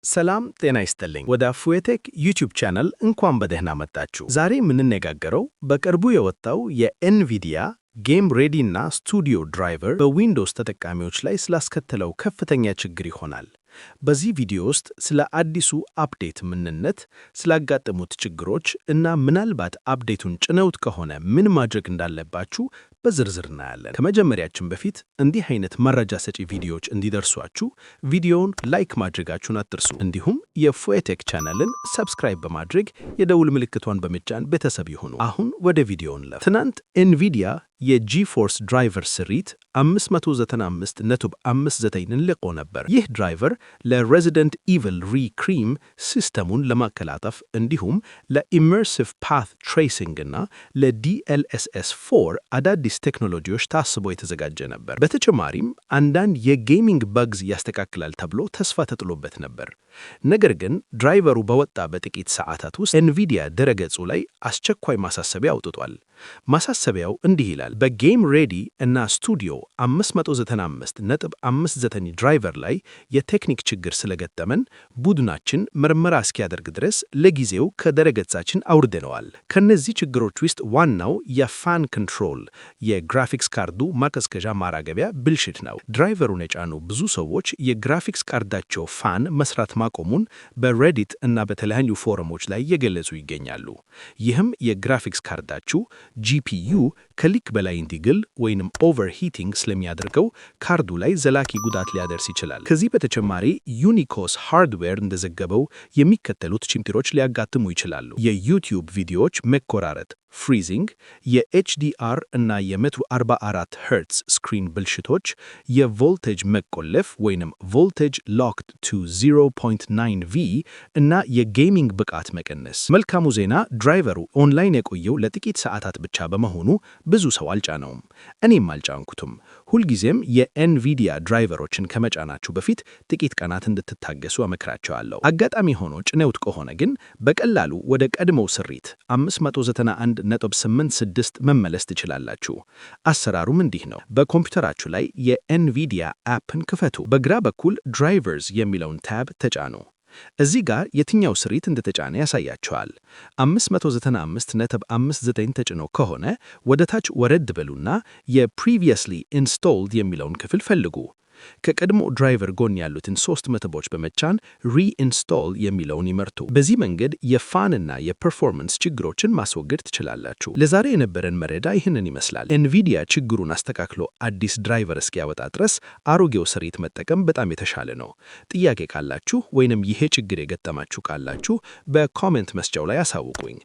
ሰላም ጤና ይስጥልኝ። ወደ ፉዌቴክ ዩቲዩብ ቻናል እንኳን በደህና መጣችሁ። ዛሬ የምንነጋገረው በቅርቡ የወጣው የኤንቪዲያ ጌም ሬዲ እና ስቱዲዮ ድራይቨር በዊንዶውስ ተጠቃሚዎች ላይ ስላስከተለው ከፍተኛ ችግር ይሆናል። በዚህ ቪዲዮ ውስጥ ስለ አዲሱ አፕዴት ምንነት፣ ስላጋጠሙት ችግሮች እና ምናልባት አፕዴቱን ጭነውት ከሆነ ምን ማድረግ እንዳለባችሁ በዝርዝር እናያለን። ከመጀመሪያችን በፊት እንዲህ አይነት መረጃ ሰጪ ቪዲዮዎች እንዲደርሷችሁ ቪዲዮውን ላይክ ማድረጋችሁን አትርሱ። እንዲሁም የፉዌቴክ ቻናልን ሰብስክራይብ በማድረግ የደውል ምልክቷን በመጫን ቤተሰብ ይሁኑ። አሁን ወደ ቪዲዮ እንለፍ። ትናንት ኤንቪዲያ የጂፎርስ ድራይቨር ስሪት 595.59ን ልቆ ነበር። ይህ ድራይቨር ለሬዚደንት ኢቪል ሪክሪም ሲስተሙን ለማቀላጠፍ እንዲሁም ለኢመርሲቭ ፓት ትሬሲንግ እና ለዲኤልኤስኤስ 4 አዳዲስ ቴክኖሎጂዎች ታስቦ የተዘጋጀ ነበር። በተጨማሪም አንዳንድ የጌሚንግ በግዝ ያስተካክላል ተብሎ ተስፋ ተጥሎበት ነበር። ነገር ግን ድራይቨሩ በወጣ በጥቂት ሰዓታት ውስጥ ኤንቪዲያ ድረገጹ ላይ አስቸኳይ ማሳሰቢያ አውጥቷል። ማሳሰቢያው እንዲህ ይላል: በጌም ሬዲ እና ስቱዲዮ 595.59 ድራይቨር ላይ የቴክኒክ ችግር ስለገጠመን ቡድናችን ምርመራ እስኪያደርግ ድረስ ለጊዜው ከድረገጻችን አውርደነዋል። ከነዚህ ችግሮች ውስጥ ዋናው የፋን ኮንትሮል የግራፊክስ ካርዱ ማቀዝቀዣ ማራገቢያ ብልሽት ነው። ድራይቨሩን የጫኑ ብዙ ሰዎች የግራፊክስ ካርዳቸው ፋን መስራት ማቆሙን በሬዲት እና በተለያዩ ፎረሞች ላይ እየገለጹ ይገኛሉ። ይህም የግራፊክስ ካርዳችሁ ጂፒዩ ከልክ በላይ እንዲግል ወይንም ኦቨርሂቲንግ ስለሚያደርገው ካርዱ ላይ ዘላቂ ጉዳት ሊያደርስ ይችላል። ከዚህ በተጨማሪ ዩኒኮስ ሃርድዌር እንደዘገበው የሚከተሉት ችግሮች ሊያጋጥሙ ይችላሉ: የዩቲዩብ ቪዲዮዎች መቆራረጥ ፍሪዚንግ፣ የኤችዲአር እና የ144 ሄርትዝ ስክሪን ብልሽቶች፣ የቮልቴጅ መቆለፍ ወይንም ቮልቴጅ ሎክድ ቱ 0.9V እና የጌሚንግ ብቃት መቀነስ። መልካሙ ዜና ድራይቨሩ ኦንላይን የቆየው ለጥቂት ሰዓታት ብቻ በመሆኑ ብዙ ሰው አልጫነውም። እኔም አልጫንኩትም። ሁልጊዜም የኤንቪዲያ ድራይቨሮችን ከመጫናችሁ በፊት ጥቂት ቀናት እንድትታገሱ እመክራቸዋለሁ። አጋጣሚ ሆኖ ጭነውት ከሆነ ግን በቀላሉ ወደ ቀድሞው ስሪት 591.86 መመለስ ትችላላችሁ። አሰራሩም እንዲህ ነው። በኮምፒውተራችሁ ላይ የኤንቪዲያ አፕን ክፈቱ። በግራ በኩል ድራይቨርስ የሚለውን ታብ ተጫኑ። እዚህ ጋር የትኛው ስሪት እንደተጫነ ያሳያችኋል። 595.59 ተጭኖ ከሆነ ወደ ታች ወረድ በሉና የፕሪቪየስሊ ኢንስቶልድ የሚለውን ክፍል ፈልጉ። ከቀድሞ ድራይቨር ጎን ያሉትን 3 ነጥቦች በመጫን ሪኢንስቶል የሚለውን ይመርጡ። በዚህ መንገድ የፋንና የፐርፎርማንስ ችግሮችን ማስወገድ ትችላላችሁ። ለዛሬ የነበረን መረጃ ይህንን ይመስላል። ኤንቪዲያ ችግሩን አስተካክሎ አዲስ ድራይቨር እስኪያወጣ ድረስ አሮጌው ስሪት መጠቀም በጣም የተሻለ ነው። ጥያቄ ካላችሁ ወይንም ይሄ ችግር የገጠማችሁ ካላችሁ በኮሜንት መስጫው ላይ አሳውቁኝ።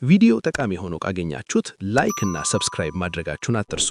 ቪዲዮ ጠቃሚ ሆኖ ካገኛችሁት ላይክ እና ሰብስክራይብ ማድረጋችሁን አትርሱ።